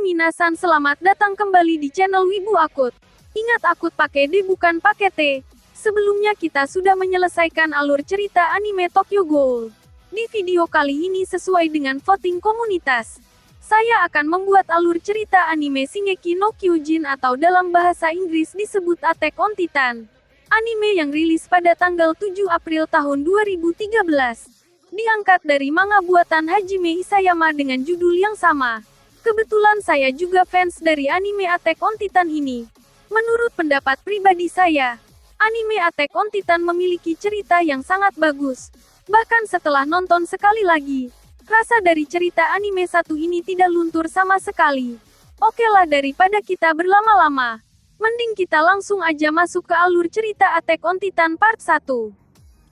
Minasan, selamat datang kembali di channel Wibu Akut. Ingat, akut pakai D bukan pakai T. Sebelumnya kita sudah menyelesaikan alur cerita anime Tokyo Ghoul. Di video kali ini sesuai dengan voting komunitas, saya akan membuat alur cerita anime Shingeki no Kyojin atau dalam bahasa Inggris disebut Attack on Titan. Anime yang rilis pada tanggal 7 April tahun 2013. Diangkat dari manga buatan Hajime Isayama dengan judul yang sama. Kebetulan saya juga fans dari anime Attack on Titan ini. Menurut pendapat pribadi saya, anime Attack on Titan memiliki cerita yang sangat bagus. Bahkan setelah nonton sekali lagi, rasa dari cerita anime satu ini tidak luntur sama sekali. Oke lah, daripada kita berlama-lama, mending kita langsung aja masuk ke alur cerita Attack on Titan part 1.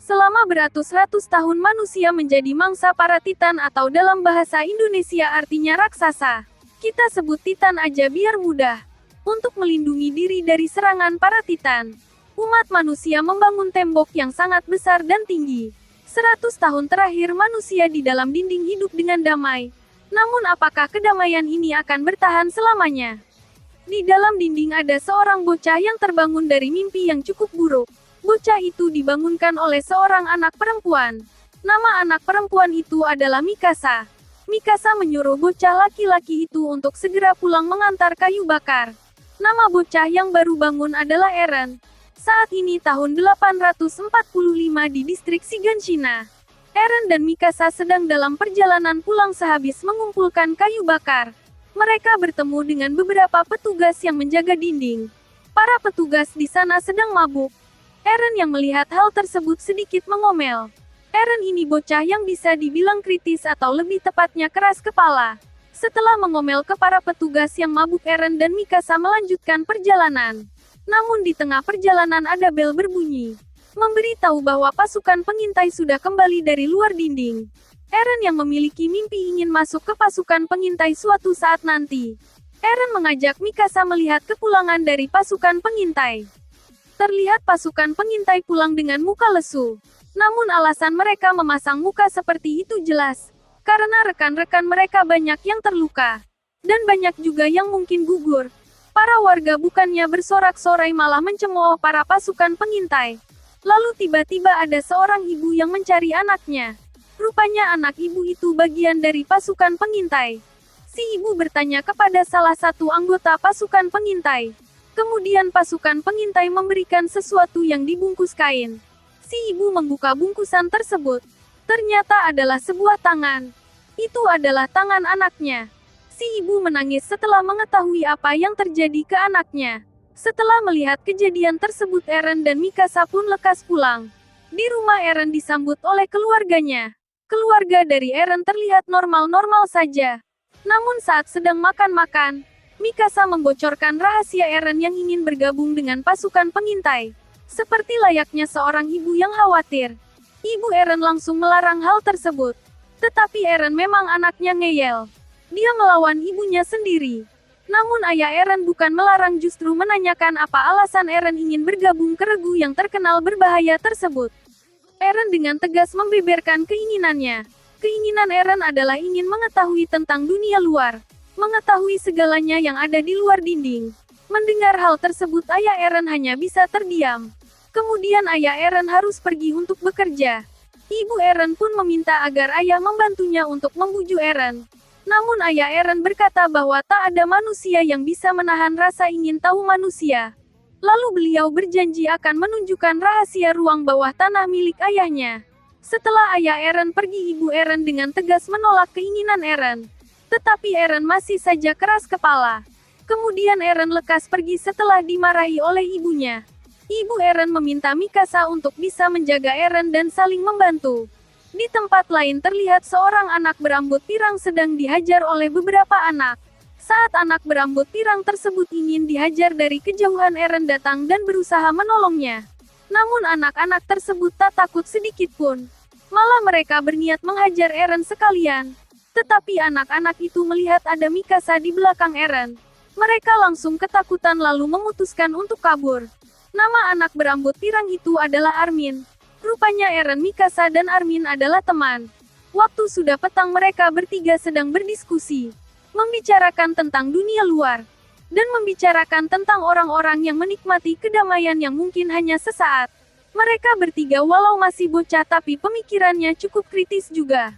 Selama beratus-ratus tahun manusia menjadi mangsa para Titan atau dalam bahasa Indonesia artinya raksasa. Kita sebut Titan aja biar mudah. Untuk melindungi diri dari serangan para Titan, umat manusia membangun tembok yang sangat besar dan tinggi. 100 tahun terakhir manusia di dalam dinding hidup dengan damai. Namun apakah kedamaian ini akan bertahan selamanya? Di dalam dinding ada seorang bocah yang terbangun dari mimpi yang cukup buruk. Bocah itu dibangunkan oleh seorang anak perempuan. Nama anak perempuan itu adalah Mikasa. Mikasa menyuruh bocah laki-laki itu untuk segera pulang mengantar kayu bakar. Nama bocah yang baru bangun adalah Eren. Saat ini tahun 845 di distrik Shiganshina. Eren dan Mikasa sedang dalam perjalanan pulang sehabis mengumpulkan kayu bakar. Mereka bertemu dengan beberapa petugas yang menjaga dinding. Para petugas di sana sedang mabuk. Eren yang melihat hal tersebut sedikit mengomel. Eren ini bocah yang bisa dibilang kritis atau lebih tepatnya keras kepala. Setelah mengomel ke para petugas yang mabuk, Eren dan Mikasa melanjutkan perjalanan. Namun di tengah perjalanan ada bel berbunyi, memberitahu bahwa pasukan pengintai sudah kembali dari luar dinding. Eren yang memiliki mimpi ingin masuk ke pasukan pengintai suatu saat nanti. Eren mengajak Mikasa melihat kepulangan dari pasukan pengintai. Terlihat pasukan pengintai pulang dengan muka lesu. Namun alasan mereka memasang muka seperti itu jelas. Karena rekan-rekan mereka banyak yang terluka. Dan banyak juga yang mungkin gugur. Para warga bukannya bersorak-sorai malah mencemooh para pasukan pengintai. Lalu tiba-tiba ada seorang ibu yang mencari anaknya. Rupanya anak ibu itu bagian dari pasukan pengintai. Si ibu bertanya kepada salah satu anggota pasukan pengintai. Kemudian pasukan pengintai memberikan sesuatu yang dibungkus kain. Si ibu membuka bungkusan tersebut. Ternyata adalah sebuah tangan. Itu adalah tangan anaknya. Si ibu menangis setelah mengetahui apa yang terjadi ke anaknya. Setelah melihat kejadian tersebut, Eren dan Mikasa pun lekas pulang. Di rumah Eren disambut oleh keluarganya. Keluarga dari Eren terlihat normal-normal saja. Namun saat sedang makan-makan, Mikasa membocorkan rahasia Eren yang ingin bergabung dengan pasukan pengintai. Seperti layaknya seorang ibu yang khawatir, ibu Eren langsung melarang hal tersebut. Tetapi Eren memang anaknya ngeyel. Dia melawan ibunya sendiri. Namun ayah Eren bukan melarang, justru menanyakan apa alasan Eren ingin bergabung ke regu yang terkenal berbahaya tersebut. Eren dengan tegas membeberkan keinginannya. Keinginan Eren adalah ingin mengetahui tentang dunia luar. Mengetahui segalanya yang ada di luar dinding. Mendengar hal tersebut, ayah Eren hanya bisa terdiam. Kemudian ayah Eren harus pergi untuk bekerja. Ibu Eren pun meminta agar ayah membantunya untuk membujuk Eren. Namun ayah Eren berkata bahwa tak ada manusia yang bisa menahan rasa ingin tahu manusia. Lalu beliau berjanji akan menunjukkan rahasia ruang bawah tanah milik ayahnya. Setelah ayah Eren pergi, ibu Eren dengan tegas menolak keinginan Eren. Tetapi Eren masih saja keras kepala. Kemudian Eren lekas pergi setelah dimarahi oleh ibunya. Ibu Eren meminta Mikasa untuk bisa menjaga Eren dan saling membantu. Di tempat lain terlihat seorang anak berambut pirang sedang dihajar oleh beberapa anak. Saat anak berambut pirang tersebut ingin dihajar, dari kejauhan Eren datang dan berusaha menolongnya. Namun anak-anak tersebut tak takut sedikit pun. Malah mereka berniat menghajar Eren sekalian. Tetapi anak-anak itu melihat ada Mikasa di belakang Eren. Mereka langsung ketakutan lalu memutuskan untuk kabur. Nama anak berambut pirang itu adalah Armin. Rupanya Eren, Mikasa, dan Armin adalah teman. Waktu sudah petang, mereka bertiga sedang berdiskusi. membicarakan tentang dunia luar, dan membicarakan tentang orang-orang yang menikmati kedamaian yang mungkin hanya sesaat. Mereka bertiga walau masih bocah tapi pemikirannya cukup kritis juga.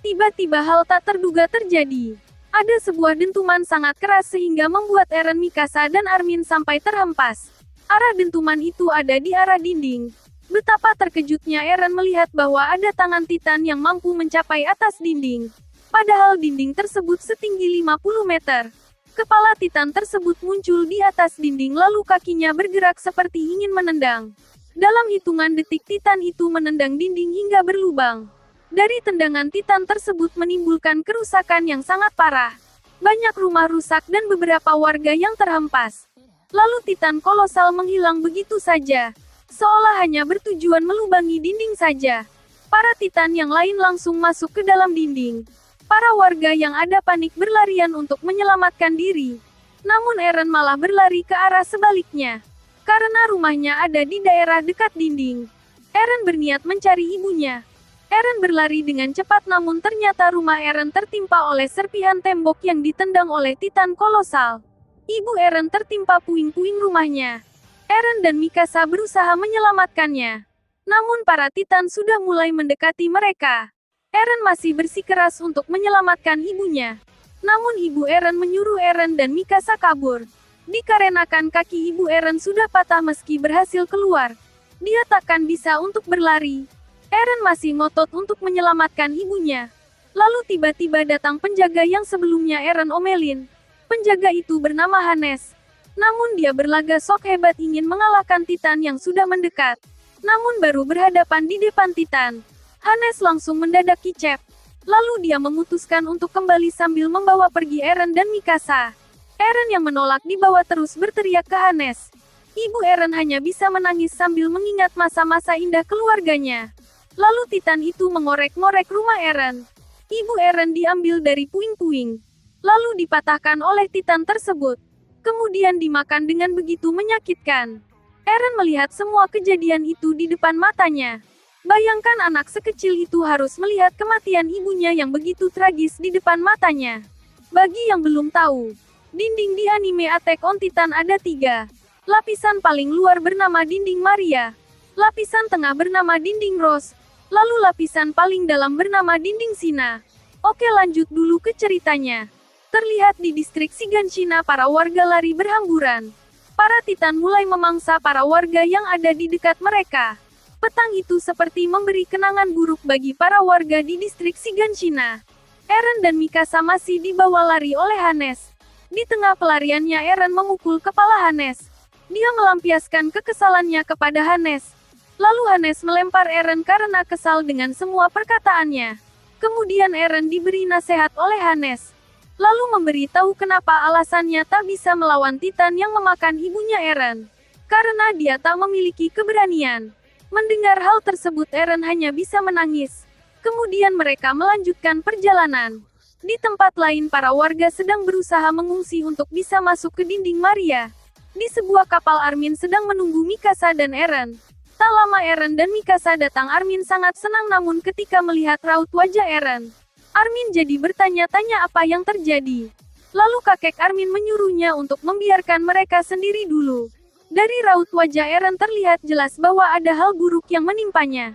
Tiba-tiba hal tak terduga terjadi. Ada sebuah dentuman sangat keras sehingga membuat Eren, Mikasa dan Armin sampai terhempas. Arah dentuman itu ada di arah dinding. Betapa terkejutnya Eren melihat bahwa ada tangan Titan yang mampu mencapai atas dinding. Padahal dinding tersebut setinggi 50 meter. Kepala Titan tersebut muncul di atas dinding lalu kakinya bergerak seperti ingin menendang. Dalam hitungan detik Titan itu menendang dinding hingga berlubang. Dari tendangan Titan tersebut menimbulkan kerusakan yang sangat parah. Banyak rumah rusak dan beberapa warga yang terhempas. Lalu Titan kolosal menghilang begitu saja. Seolah hanya bertujuan melubangi dinding saja. Para Titan yang lain langsung masuk ke dalam dinding. Para warga yang ada panik berlarian untuk menyelamatkan diri. Namun Eren malah berlari ke arah sebaliknya. Karena rumahnya ada di daerah dekat dinding. Eren berniat mencari ibunya. Eren berlari dengan cepat namun ternyata rumah Eren tertimpa oleh serpihan tembok yang ditendang oleh Titan kolosal. Ibu Eren tertimpa puing-puing rumahnya. Eren dan Mikasa berusaha menyelamatkannya. Namun para Titan sudah mulai mendekati mereka. Eren masih bersikeras untuk menyelamatkan ibunya. Namun ibu Eren menyuruh Eren dan Mikasa kabur. Dikarenakan kaki ibu Eren sudah patah meski berhasil keluar. Dia takkan bisa untuk berlari. Eren masih ngotot untuk menyelamatkan ibunya. Lalu tiba-tiba datang penjaga yang sebelumnya Eren omelin. Penjaga itu bernama Hannes. Namun dia berlaga sok hebat ingin mengalahkan Titan yang sudah mendekat. Namun baru berhadapan di depan Titan, Hannes langsung mendadak kicep. Lalu dia memutuskan untuk kembali sambil membawa pergi Eren dan Mikasa. Eren yang menolak dibawa terus berteriak ke Hannes. Ibu Eren hanya bisa menangis sambil mengingat masa-masa indah keluarganya. Lalu Titan itu mengorek-ngorek rumah Eren. Ibu Eren diambil dari puing-puing. Lalu dipatahkan oleh Titan tersebut. Kemudian dimakan dengan begitu menyakitkan. Eren melihat semua kejadian itu di depan matanya. Bayangkan anak sekecil itu harus melihat kematian ibunya yang begitu tragis di depan matanya. Bagi yang belum tahu, dinding di anime Attack on Titan ada 3. Lapisan paling luar bernama dinding Maria. Lapisan tengah bernama dinding Rose. Lalu lapisan paling dalam bernama dinding Sina. Oke, lanjut dulu ke ceritanya. Terlihat di distrik Shiganshina para warga lari berhamburan. Para Titan mulai memangsa para warga yang ada di dekat mereka. Petang itu seperti memberi kenangan buruk bagi para warga di distrik Shiganshina. Eren dan Mikasa masih dibawa lari oleh Hannes. Di tengah pelariannya Eren memukul kepala Hannes. Dia melampiaskan kekesalannya kepada Hannes. Lalu Hannes melempar Eren karena kesal dengan semua perkataannya. Kemudian Eren diberi nasihat oleh Hannes. Lalu memberitahu kenapa alasannya tak bisa melawan Titan yang memakan ibunya Eren. Karena dia tak memiliki keberanian. Mendengar hal tersebut Eren hanya bisa menangis. Kemudian mereka melanjutkan perjalanan. Di tempat lain para warga sedang berusaha mengungsi untuk bisa masuk ke dinding Maria. Di sebuah kapal Armin sedang menunggu Mikasa dan Eren. Tak lama Eren dan Mikasa datang. Armin sangat senang namun ketika melihat raut wajah Eren, Armin jadi bertanya-tanya apa yang terjadi. Lalu kakek Armin menyuruhnya untuk membiarkan mereka sendiri dulu. Dari raut wajah Eren terlihat jelas bahwa ada hal buruk yang menimpanya.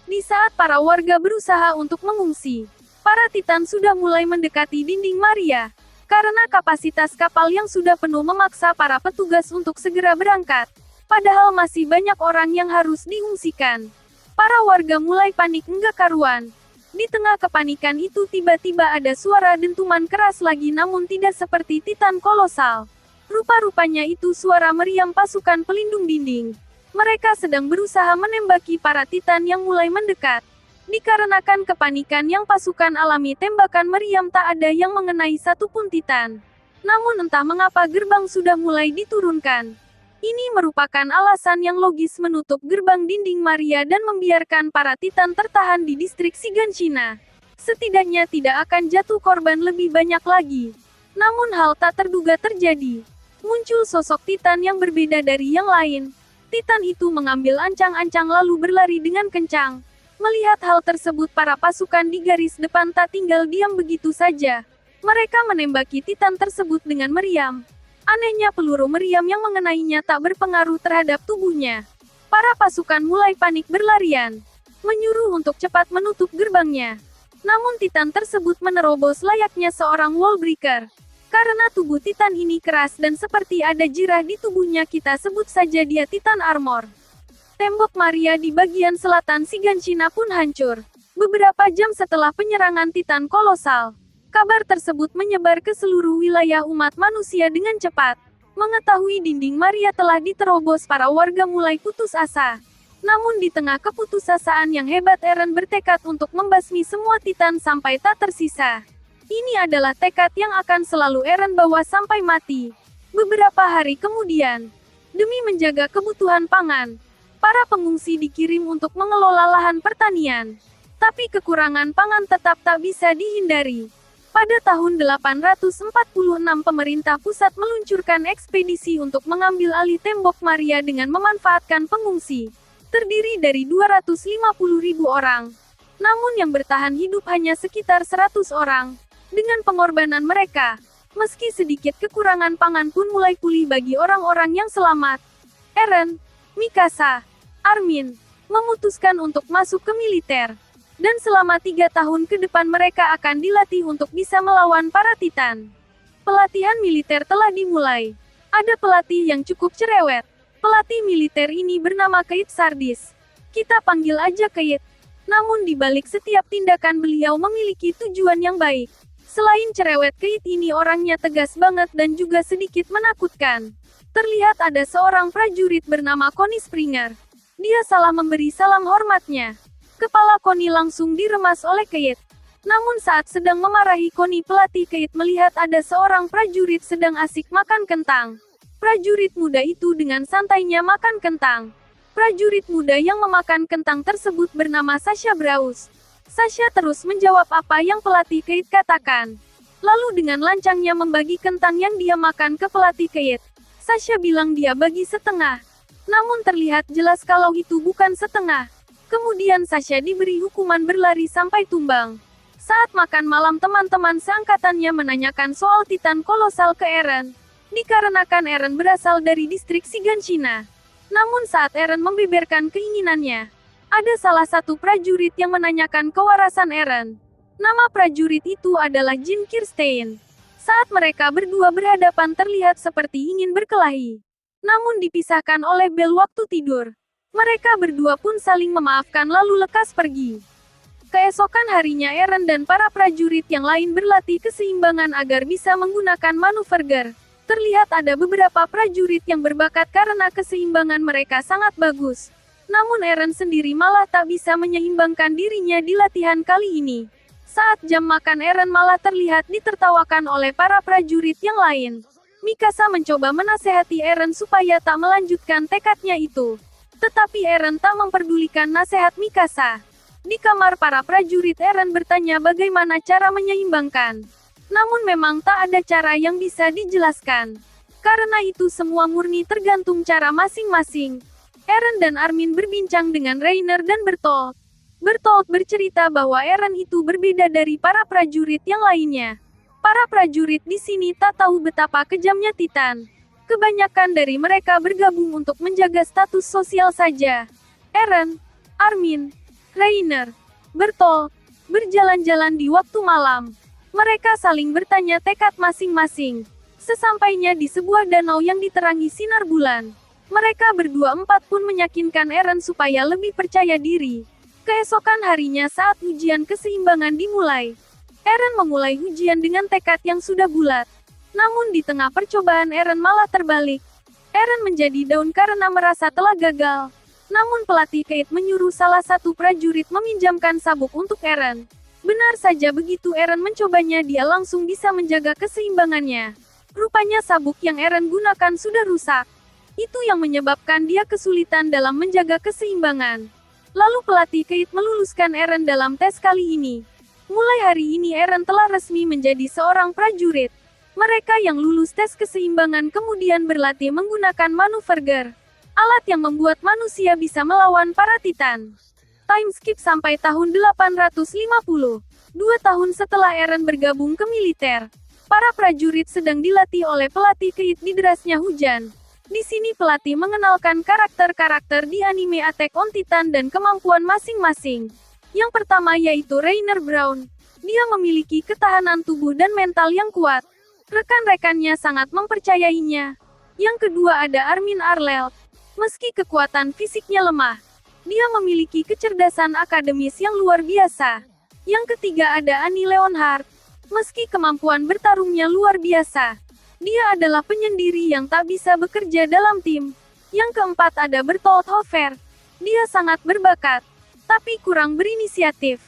Di saat para warga berusaha untuk mengungsi, para Titan sudah mulai mendekati dinding Maria. Karena kapasitas kapal yang sudah penuh memaksa para petugas untuk segera berangkat. Padahal masih banyak orang yang harus diungsikan. Para warga mulai panik enggak karuan. Di tengah kepanikan itu tiba-tiba ada suara dentuman keras lagi namun tidak seperti Titan kolosal. Rupa-rupanya itu suara meriam pasukan pelindung dinding. Mereka sedang berusaha menembaki para Titan yang mulai mendekat. Dikarenakan kepanikan yang pasukan alami tembakan meriam tak ada yang mengenai satupun Titan. Namun entah mengapa gerbang sudah mulai diturunkan. Ini merupakan alasan yang logis menutup gerbang dinding Maria dan membiarkan para Titan tertahan di distrik Shiganshina. Setidaknya tidak akan jatuh korban lebih banyak lagi. Namun hal tak terduga terjadi. Muncul sosok Titan yang berbeda dari yang lain. Titan itu mengambil ancang-ancang lalu berlari dengan kencang. Melihat hal tersebut para pasukan di garis depan tak tinggal diam begitu saja. Mereka menembaki Titan tersebut dengan meriam. Anehnya peluru meriam yang mengenainya tak berpengaruh terhadap tubuhnya. Para pasukan mulai panik berlarian, menyuruh untuk cepat menutup gerbangnya. Namun Titan tersebut menerobos layaknya seorang wallbreaker. Karena tubuh Titan ini keras dan seperti ada jirah di tubuhnya, kita sebut saja dia Titan Armor. Tembok Maria di bagian selatan Shiganshina pun hancur. Beberapa jam setelah penyerangan Titan kolosal, kabar tersebut menyebar ke seluruh wilayah umat manusia dengan cepat. Mengetahui dinding Maria telah diterobos, para warga mulai putus asa. Namun di tengah keputusasaan yang hebat, Eren bertekad untuk membasmi semua Titan sampai tak tersisa. Ini adalah tekad yang akan selalu Eren bawa sampai mati. Beberapa hari kemudian, demi menjaga kebutuhan pangan, para pengungsi dikirim untuk mengelola lahan pertanian. Tapi kekurangan pangan tetap tak bisa dihindari. Pada tahun 846 pemerintah pusat meluncurkan ekspedisi untuk mengambil alih tembok Maria dengan memanfaatkan pengungsi. Terdiri dari 250.000 orang. Namun yang bertahan hidup hanya sekitar 100 orang. Dengan pengorbanan mereka, meski sedikit kekurangan pangan pun mulai pulih bagi orang-orang yang selamat. Eren, Mikasa, Armin, memutuskan untuk masuk ke militer. Dan selama 3 tahun ke depan mereka akan dilatih untuk bisa melawan para Titan. Pelatihan militer telah dimulai. Ada pelatih yang cukup cerewet. Pelatih militer ini bernama Keit Sardis. Kita panggil aja Keit. Namun di balik setiap tindakan beliau memiliki tujuan yang baik. Selain cerewet, Keit ini orangnya tegas banget dan juga sedikit menakutkan. Terlihat ada seorang prajurit bernama Connie Springer. Dia salah memberi salam hormatnya. Kepala Connie langsung diremas oleh Keit. Namun saat sedang memarahi Connie, pelatih Keit melihat ada seorang prajurit sedang asik makan kentang. Prajurit muda itu dengan santainya makan kentang. Prajurit muda yang memakan kentang tersebut bernama Sasha Braus. Sasha terus menjawab apa yang pelatih Keit katakan. Lalu dengan lancangnya membagi kentang yang dia makan ke pelatih Keit. Sasha bilang dia bagi setengah. Namun terlihat jelas kalau itu bukan setengah. Kemudian Sasha diberi hukuman berlari sampai tumbang. Saat makan malam, teman-teman seangkatannya menanyakan soal Titan kolosal ke Eren. Dikarenakan Eren berasal dari distrik Shiganshina. Namun saat Eren membeberkan keinginannya, ada salah satu prajurit yang menanyakan kewarasan Eren. Nama prajurit itu adalah Jin Kirstein. Saat mereka berdua berhadapan terlihat seperti ingin berkelahi. Namun dipisahkan oleh bel waktu tidur. Mereka berdua pun saling memaafkan lalu lekas pergi. Keesokan harinya Eren dan para prajurit yang lain berlatih keseimbangan agar bisa menggunakan manuver GER. Terlihat ada beberapa prajurit yang berbakat karena keseimbangan mereka sangat bagus. Namun Eren sendiri malah tak bisa menyeimbangkan dirinya di latihan kali ini. Saat jam makan, Eren malah terlihat ditertawakan oleh para prajurit yang lain. Mikasa mencoba menasehati Eren supaya tak melanjutkan tekadnya itu. Tetapi Eren tak memperdulikan nasihat Mikasa. Di kamar para prajurit, Eren bertanya bagaimana cara menyeimbangkan. Namun memang tak ada cara yang bisa dijelaskan. Karena itu semua murni tergantung cara masing-masing. Eren dan Armin berbincang dengan Reiner dan Bertolt. Bertolt bercerita bahwa Eren itu berbeda dari para prajurit yang lainnya. Para prajurit di sini tak tahu betapa kejamnya Titan. Kebanyakan dari mereka bergabung untuk menjaga status sosial saja. Eren, Armin, Reiner, Bertolt, berjalan-jalan di waktu malam. Mereka saling bertanya tekad masing-masing. Sesampainya di sebuah danau yang diterangi sinar bulan, mereka berdua empat pun meyakinkan Eren supaya lebih percaya diri. Keesokan harinya saat ujian keseimbangan dimulai, Eren memulai ujian dengan tekad yang sudah bulat. Namun di tengah percobaan Eren malah terbalik. Eren menjadi down karena merasa telah gagal. Namun pelatih Keit menyuruh salah satu prajurit meminjamkan sabuk untuk Eren. Benar saja begitu Eren mencobanya, dia langsung bisa menjaga keseimbangannya. Rupanya sabuk yang Eren gunakan sudah rusak. Itu yang menyebabkan dia kesulitan dalam menjaga keseimbangan. Lalu pelatih Keit meluluskan Eren dalam tes kali ini. Mulai hari ini Eren telah resmi menjadi seorang prajurit. Mereka yang lulus tes keseimbangan kemudian berlatih menggunakan manuver GER, alat yang membuat manusia bisa melawan para Titan. Time skip sampai tahun 850. 2 tahun setelah Eren bergabung ke militer, para prajurit sedang dilatih oleh pelatih Kate di derasnya hujan. Di sini pelatih mengenalkan karakter-karakter di anime Attack on Titan dan kemampuan masing-masing. Yang pertama yaitu Rainer Braun. Dia memiliki ketahanan tubuh dan mental yang kuat. Rekan-rekannya sangat mempercayainya. Yang kedua ada Armin Arlelt. Meski kekuatan fisiknya lemah, dia memiliki kecerdasan akademis yang luar biasa. Yang ketiga ada Annie Leonhardt. Meski kemampuan bertarungnya luar biasa, dia adalah penyendiri yang tak bisa bekerja dalam tim. Yang keempat ada Bertolt Hofer. Dia sangat berbakat, tapi kurang berinisiatif.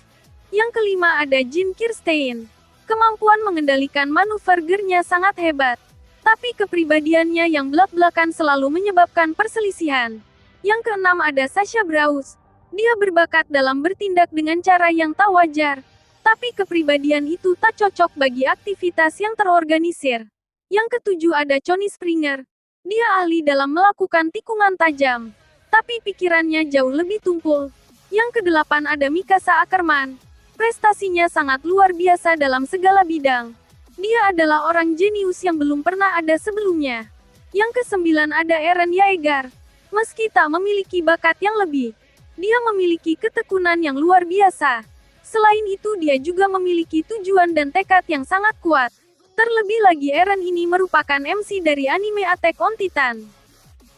Yang kelima ada Jin Kirstein. Kemampuan mengendalikan manuver gernya sangat hebat, tapi kepribadiannya yang belak-belakan selalu menyebabkan perselisihan. Yang keenam ada Sasha Braus. Dia berbakat dalam bertindak dengan cara yang tak wajar, tapi kepribadian itu tak cocok bagi aktivitas yang terorganisir. Yang ketujuh ada Connie Springer. Dia ahli dalam melakukan tikungan tajam, tapi pikirannya jauh lebih tumpul. Yang kedelapan ada Mikasa Ackerman. Prestasinya sangat luar biasa dalam segala bidang. Dia adalah orang jenius yang belum pernah ada sebelumnya. Yang kesembilan ada Eren Yeager. Meski tak memiliki bakat yang lebih, dia memiliki ketekunan yang luar biasa. Selain itu dia juga memiliki tujuan dan tekad yang sangat kuat. Terlebih lagi Eren ini merupakan MC dari anime Attack on Titan.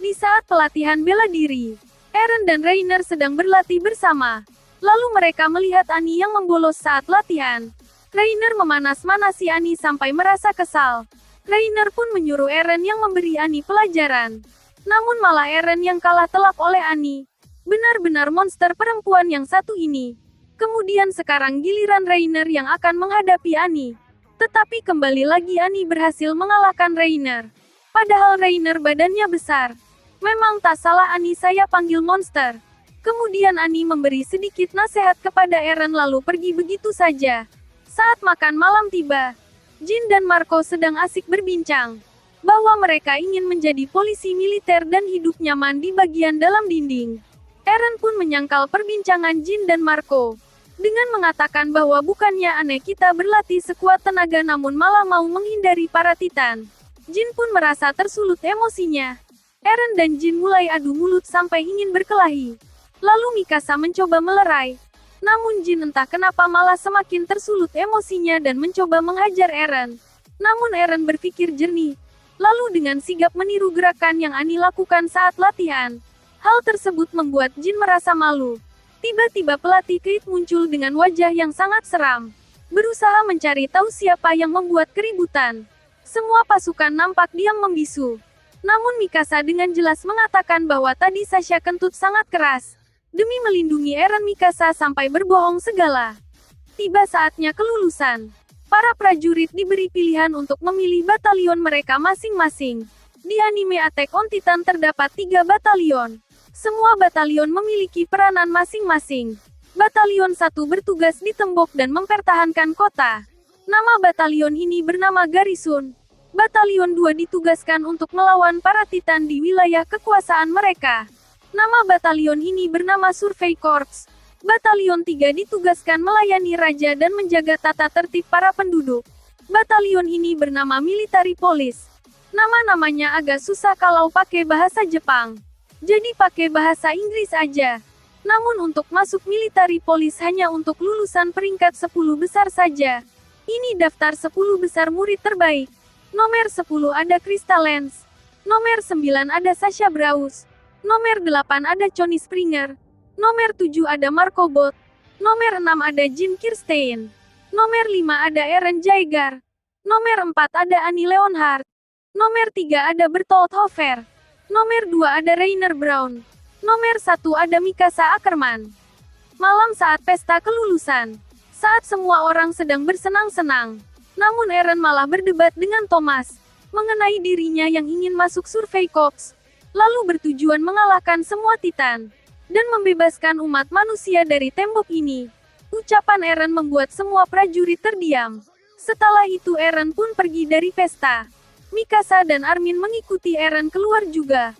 Di saat pelatihan bela diri, Eren dan Reiner sedang berlatih bersama. Lalu mereka melihat Annie yang membolos saat latihan. Reiner memanas-manasi Annie sampai merasa kesal. Reiner pun menyuruh Eren yang memberi Annie pelajaran. Namun malah Eren yang kalah telak oleh Annie. Benar-benar monster perempuan yang satu ini. Kemudian sekarang giliran Reiner yang akan menghadapi Annie. Tetapi kembali lagi Annie berhasil mengalahkan Reiner. Padahal Reiner badannya besar. Memang tak salah Annie saya panggil monster. Kemudian Annie memberi sedikit nasihat kepada Eren lalu pergi begitu saja. Saat makan malam tiba, Jin dan Marco sedang asik berbincang bahwa mereka ingin menjadi polisi militer dan hidup nyaman di bagian dalam dinding. Eren pun menyangkal perbincangan Jin dan Marco dengan mengatakan bahwa bukannya aneh kita berlatih sekuat tenaga namun malah mau menghindari para Titan. Jin pun merasa tersulut emosinya. Eren dan Jin mulai adu mulut sampai ingin berkelahi. Lalu Mikasa mencoba melerai. Namun Jin entah kenapa malah semakin tersulut emosinya dan mencoba menghajar Eren. Namun Eren berpikir jernih. Lalu dengan sigap meniru gerakan yang Annie lakukan saat latihan. Hal tersebut membuat Jin merasa malu. Tiba-tiba pelatih Kate muncul dengan wajah yang sangat seram. Berusaha mencari tahu siapa yang membuat keributan. Semua pasukan nampak diam membisu. Namun Mikasa dengan jelas mengatakan bahwa tadi Sasha kentut sangat keras. Demi melindungi Eren Mikasa sampai berbohong segala. Tiba saatnya kelulusan. Para prajurit diberi pilihan untuk memilih batalion mereka masing-masing. Di anime Attack on Titan terdapat 3 batalion. Semua batalion memiliki peranan masing-masing. Batalion 1 bertugas di tembok dan mempertahankan kota. Nama batalion ini bernama Garrison. Batalion 2 ditugaskan untuk melawan para Titan di wilayah kekuasaan mereka. Nama batalion ini bernama Survey Corps. Batalion 3 ditugaskan melayani raja dan menjaga tata tertib para penduduk. Batalion ini bernama Military Police. Nama-namanya agak susah kalau pakai bahasa Jepang. Jadi pakai bahasa Inggris aja. Namun untuk masuk Military Police hanya untuk lulusan peringkat 10 besar saja. Ini daftar 10 besar murid terbaik. Nomor 10 ada Crystal Lance. Nomor 9 ada Sasha Braus. Nomor 8 ada Connie Springer. Nomor 7 ada Marco Bot. Nomor 6 ada Jin Kirstein. Nomor 5 ada Eren Yeager. Nomor 4 ada Annie Leonhardt. Nomor 3 ada Bertolt Hofer. Nomor 2 ada Rainer Braun. Nomor 1 ada Mikasa Ackerman. Malam saat pesta kelulusan. Saat semua orang sedang bersenang-senang. Namun Eren malah berdebat dengan Thomas mengenai dirinya yang ingin masuk Survey Corps. Lalu bertujuan mengalahkan semua Titan dan membebaskan umat manusia dari tembok ini. Ucapan Eren membuat semua prajurit terdiam. Setelah itu Eren pun pergi dari pesta. Mikasa dan Armin mengikuti Eren keluar juga.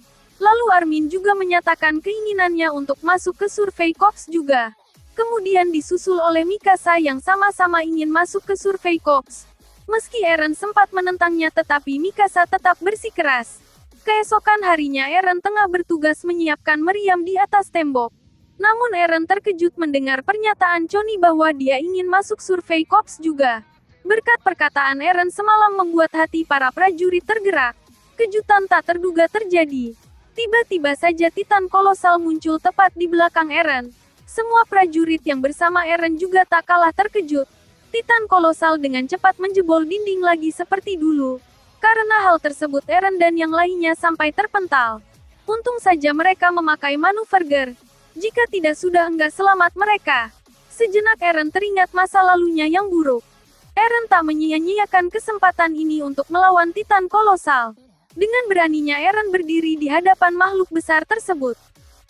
Lalu Armin juga menyatakan keinginannya untuk masuk ke Survey Corps juga. Kemudian disusul oleh Mikasa yang sama-sama ingin masuk ke Survey Corps. Meski Eren sempat menentangnya tetapi Mikasa tetap bersikeras. Keesokan harinya Eren tengah bertugas menyiapkan meriam di atas tembok. Namun Eren terkejut mendengar pernyataan Choni bahwa dia ingin masuk Survey Corps juga. Berkat perkataan Eren semalam membuat hati para prajurit tergerak. Kejutan tak terduga terjadi. Tiba-tiba saja Titan kolosal muncul tepat di belakang Eren. Semua prajurit yang bersama Eren juga tak kalah terkejut. Titan kolosal dengan cepat menjebol dinding lagi seperti dulu. Karena hal tersebut Eren dan yang lainnya sampai terpental. Untung saja mereka memakai manuver Ger. Jika tidak sudah enggak selamat mereka. Sejenak Eren teringat masa lalunya yang buruk. Eren tak menyia-nyiakan kesempatan ini untuk melawan Titan kolosal. Dengan beraninya Eren berdiri di hadapan makhluk besar tersebut.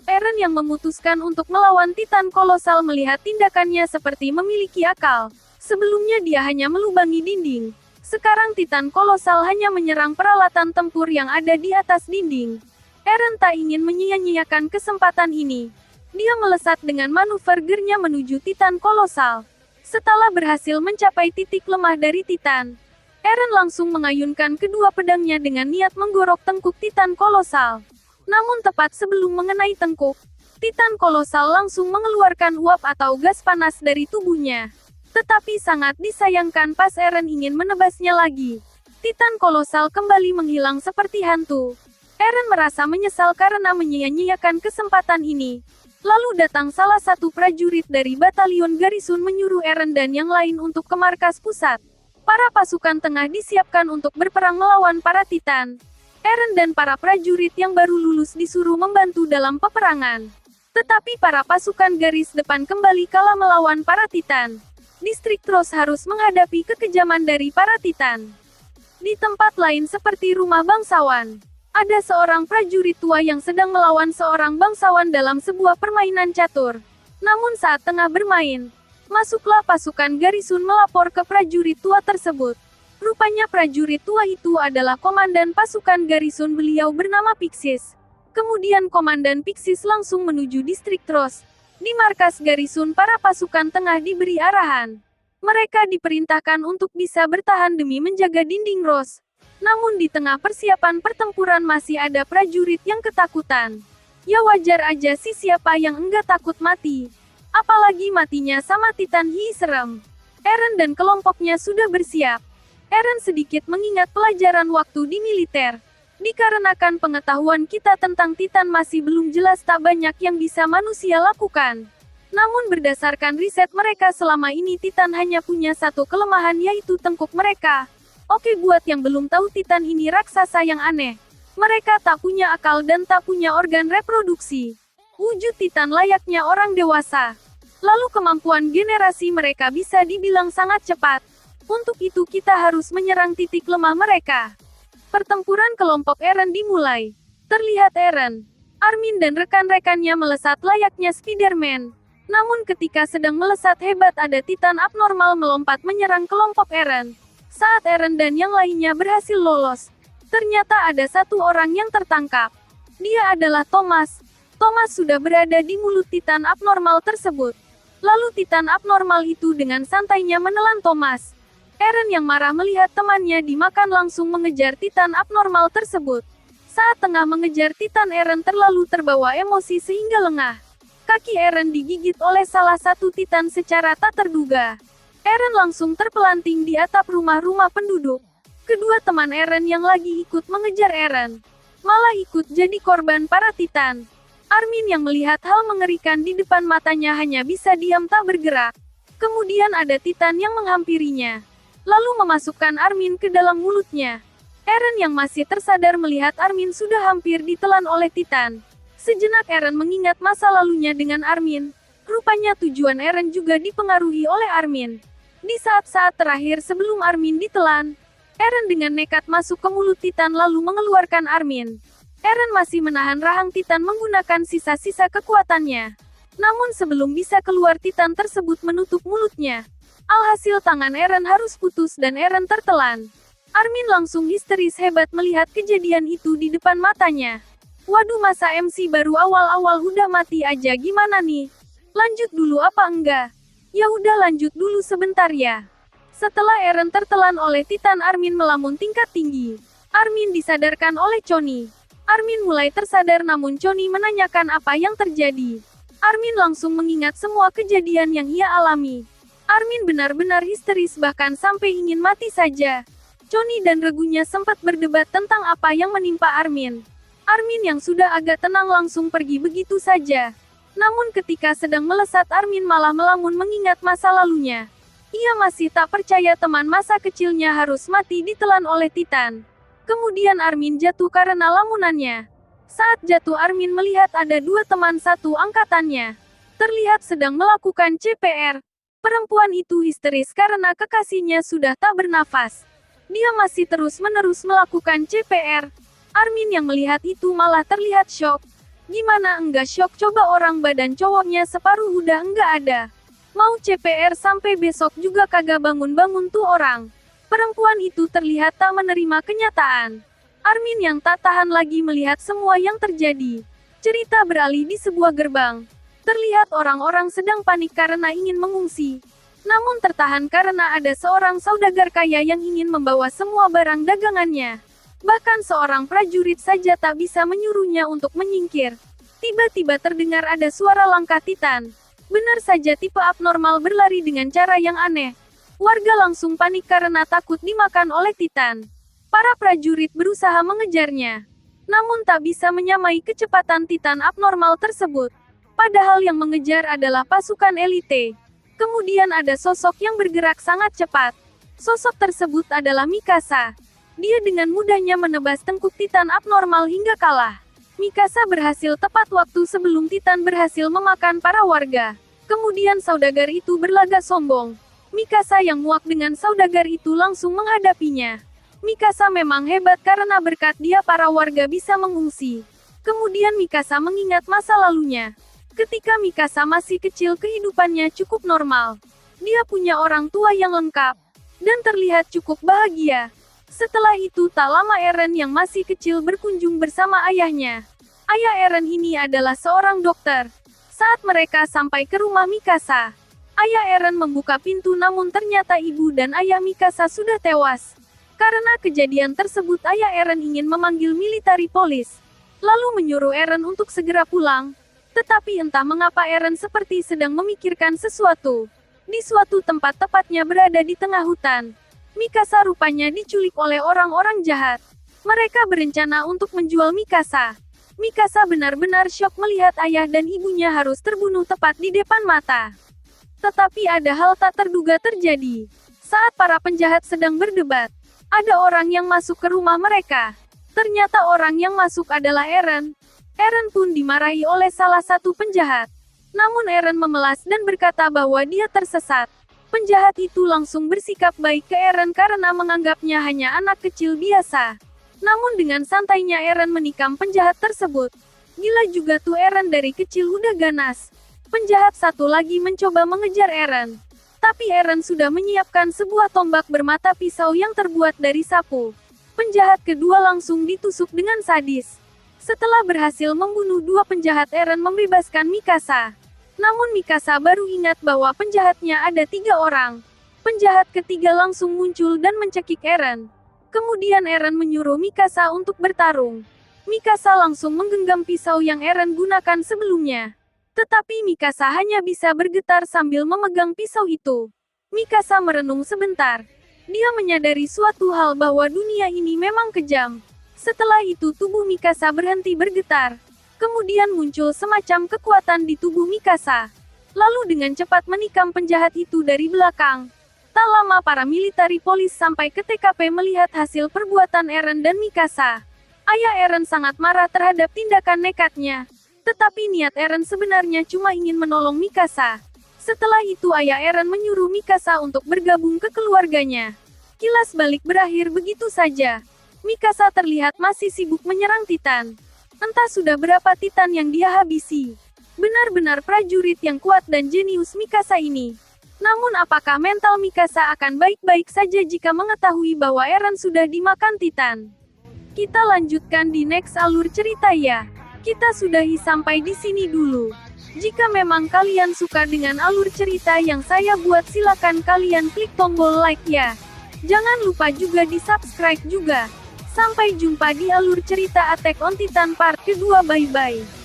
Eren yang memutuskan untuk melawan Titan kolosal melihat tindakannya seperti memiliki akal. Sebelumnya dia hanya melubangi dinding. Sekarang Titan kolosal hanya menyerang peralatan tempur yang ada di atas dinding. Eren tak ingin menyia-nyiakan kesempatan ini. Dia melesat dengan manuver gernya menuju Titan kolosal. Setelah berhasil mencapai titik lemah dari Titan, Eren langsung mengayunkan kedua pedangnya dengan niat menggorok tengkuk Titan kolosal. Namun tepat sebelum mengenai tengkuk, Titan kolosal langsung mengeluarkan uap atau gas panas dari tubuhnya. Tetapi sangat disayangkan pas Eren ingin menebasnya lagi. Titan kolosal kembali menghilang seperti hantu. Eren merasa menyesal karena menyia-nyiakan kesempatan ini. Lalu datang salah satu prajurit dari Batalion Garrison menyuruh Eren dan yang lain untuk ke markas pusat. Para pasukan tengah disiapkan untuk berperang melawan para Titan. Eren dan para prajurit yang baru lulus disuruh membantu dalam peperangan. Tetapi para pasukan garis depan kembali kalah melawan para Titan. Distrik Trost harus menghadapi kekejaman dari para Titan. Di tempat lain seperti rumah bangsawan, ada seorang prajurit tua yang sedang melawan seorang bangsawan dalam sebuah permainan catur. Namun saat tengah bermain, masuklah pasukan Garrison melapor ke prajurit tua tersebut. Rupanya prajurit tua itu adalah komandan pasukan Garrison, beliau bernama Pixis. Kemudian komandan Pixis langsung menuju distrik Trost. Di markas Garrison para pasukan tengah diberi arahan. Mereka diperintahkan untuk bisa bertahan demi menjaga dinding Ros. Namun di tengah persiapan pertempuran masih ada prajurit yang ketakutan. Ya wajar aja sih, siapa yang enggak takut mati. Apalagi matinya sama Titan. Serem. Eren dan kelompoknya sudah bersiap. Eren sedikit mengingat pelajaran waktu di militer. Dikarenakan pengetahuan kita tentang Titan masih belum jelas, tak banyak yang bisa manusia lakukan. Namun berdasarkan riset mereka selama ini, Titan hanya punya satu kelemahan, yaitu tengkuk mereka. Oke, buat yang belum tahu, Titan ini raksasa yang aneh. Mereka tak punya akal dan tak punya organ reproduksi. Wujud Titan layaknya orang dewasa. Lalu kemampuan generasi mereka bisa dibilang sangat cepat. Untuk itu kita harus menyerang titik lemah mereka. Pertempuran kelompok Eren dimulai. Terlihat Eren, Armin dan rekan-rekannya melesat layaknya Spider-Man. Namun ketika sedang melesat hebat, ada Titan abnormal melompat menyerang kelompok Eren. Saat Eren dan yang lainnya berhasil lolos, ternyata ada satu orang yang tertangkap. Dia adalah Thomas. Thomas sudah berada di mulut Titan abnormal tersebut. Lalu Titan abnormal itu dengan santainya menelan Thomas. Eren yang marah melihat temannya dimakan langsung mengejar Titan abnormal tersebut. Saat tengah mengejar Titan, Eren terlalu terbawa emosi sehingga lengah. Kaki Eren digigit oleh salah satu Titan secara tak terduga. Eren langsung terpelanting di atap rumah-rumah penduduk. Kedua teman Eren yang lagi ikut mengejar Eren malah ikut jadi korban para Titan. Armin yang melihat hal mengerikan di depan matanya hanya bisa diam tak bergerak. Kemudian ada Titan yang menghampirinya, lalu memasukkan Armin ke dalam mulutnya. Eren yang masih tersadar melihat Armin sudah hampir ditelan oleh Titan. Sejenak Eren mengingat masa lalunya dengan Armin. Rupanya tujuan Eren juga dipengaruhi oleh Armin. Di saat-saat terakhir sebelum Armin ditelan, Eren dengan nekat masuk ke mulut Titan lalu mengeluarkan Armin. Eren masih menahan rahang Titan menggunakan sisa-sisa kekuatannya. Namun sebelum bisa keluar, Titan tersebut menutup mulutnya. Alhasil tangan Eren harus putus dan Eren tertelan. Armin langsung histeris hebat melihat kejadian itu di depan matanya. Waduh, masa MC baru awal-awal udah mati aja gimana nih? Lanjut dulu apa enggak? Ya udah lanjut dulu sebentar ya. Setelah Eren tertelan oleh Titan, Armin melamun tingkat tinggi. Armin disadarkan oleh Choni. Armin mulai tersadar namun Choni menanyakan apa yang terjadi. Armin langsung mengingat semua kejadian yang ia alami. Armin benar-benar histeris bahkan sampai ingin mati saja. Choni dan regunya sempat berdebat tentang apa yang menimpa Armin. Armin yang sudah agak tenang langsung pergi begitu saja. Namun ketika sedang melesat, Armin malah melamun mengingat masa lalunya. Ia masih tak percaya teman masa kecilnya harus mati ditelan oleh Titan. Kemudian Armin jatuh karena lamunannya. Saat jatuh, Armin melihat ada dua teman satu angkatannya. Terlihat sedang melakukan CPR. Perempuan itu histeris karena kekasihnya sudah tak bernafas. Dia masih terus-menerus melakukan CPR. Armin yang melihat itu malah terlihat syok. Gimana enggak syok, coba orang badan cowoknya separuh udah enggak ada. Mau CPR sampai besok juga kagak bangun-bangun tuh orang. Perempuan itu terlihat tak menerima kenyataan. Armin yang tak tahan lagi melihat semua yang terjadi. Cerita beralih di sebuah gerbang. Terlihat orang-orang sedang panik karena ingin mengungsi. Namun tertahan karena ada seorang saudagar kaya yang ingin membawa semua barang dagangannya. Bahkan seorang prajurit saja tak bisa menyuruhnya untuk menyingkir. Tiba-tiba terdengar ada suara langkah Titan. Benar saja, tipe abnormal berlari dengan cara yang aneh. Warga langsung panik karena takut dimakan oleh Titan. Para prajurit berusaha mengejarnya. Namun tak bisa menyamai kecepatan Titan abnormal tersebut. Padahal yang mengejar adalah pasukan elite. Kemudian ada sosok yang bergerak sangat cepat. Sosok tersebut adalah Mikasa. Dia dengan mudahnya menebas tengkuk Titan abnormal hingga kalah. Mikasa berhasil tepat waktu sebelum Titan berhasil memakan para warga. Kemudian saudagar itu berlagak sombong. Mikasa yang muak dengan saudagar itu langsung menghadapinya. Mikasa memang hebat karena berkat dia para warga bisa mengungsi. Kemudian Mikasa mengingat masa lalunya. Ketika Mikasa masih kecil, kehidupannya cukup normal. Dia punya orang tua yang lengkap dan terlihat cukup bahagia. Setelah itu tak lama Eren yang masih kecil berkunjung bersama ayahnya. Ayah Eren ini adalah seorang dokter. Saat mereka sampai ke rumah Mikasa, ayah Eren membuka pintu namun ternyata ibu dan ayah Mikasa sudah tewas. Karena kejadian tersebut ayah Eren ingin memanggil military police. Lalu menyuruh Eren untuk segera pulang. Tetapi entah mengapa Eren seperti sedang memikirkan sesuatu. Di suatu tempat, tepatnya berada di tengah hutan. Mikasa rupanya diculik oleh orang-orang jahat. Mereka berencana untuk menjual Mikasa. Mikasa benar-benar syok melihat ayah dan ibunya harus terbunuh tepat di depan mata. Tetapi ada hal tak terduga terjadi. Saat para penjahat sedang berdebat, ada orang yang masuk ke rumah mereka. Ternyata orang yang masuk adalah Eren. Eren pun dimarahi oleh salah satu penjahat. Namun Eren memelas dan berkata bahwa dia tersesat. Penjahat itu langsung bersikap baik ke Eren karena menganggapnya hanya anak kecil biasa. Namun dengan santainya Eren menikam penjahat tersebut. Gila juga tuh Eren, dari kecil udah ganas. Penjahat satu lagi mencoba mengejar Eren. Tapi Eren sudah menyiapkan sebuah tombak bermata pisau yang terbuat dari sapu. Penjahat kedua langsung ditusuk dengan sadis. Setelah berhasil membunuh dua penjahat, Eren membebaskan Mikasa. Namun Mikasa baru ingat bahwa penjahatnya ada 3 orang. Penjahat ketiga langsung muncul dan mencekik Eren. Kemudian Eren menyuruh Mikasa untuk bertarung. Mikasa langsung menggenggam pisau yang Eren gunakan sebelumnya. Tetapi Mikasa hanya bisa bergetar sambil memegang pisau itu. Mikasa merenung sebentar. Dia menyadari suatu hal bahwa dunia ini memang kejam. Setelah itu tubuh Mikasa berhenti bergetar. Kemudian muncul semacam kekuatan di tubuh Mikasa. Lalu dengan cepat menikam penjahat itu dari belakang. Tak lama para military police sampai ke TKP melihat hasil perbuatan Eren dan Mikasa. Ayah Eren sangat marah terhadap tindakan nekatnya. Tetapi niat Eren sebenarnya cuma ingin menolong Mikasa. Setelah itu ayah Eren menyuruh Mikasa untuk bergabung ke keluarganya. Kilas balik berakhir begitu saja. Mikasa terlihat masih sibuk menyerang Titan. Entah sudah berapa Titan yang dia habisi. Benar-benar prajurit yang kuat dan jenius Mikasa ini. Namun apakah mental Mikasa akan baik-baik saja jika mengetahui bahwa Eren sudah dimakan Titan? Kita lanjutkan di next alur cerita ya. kita sudahi sampai di sini dulu. Jika memang kalian suka dengan alur cerita yang saya buat, silakan kalian klik tombol like ya. Jangan lupa juga di subscribe juga. Sampai jumpa di alur cerita Attack on Titan part kedua, bye bye.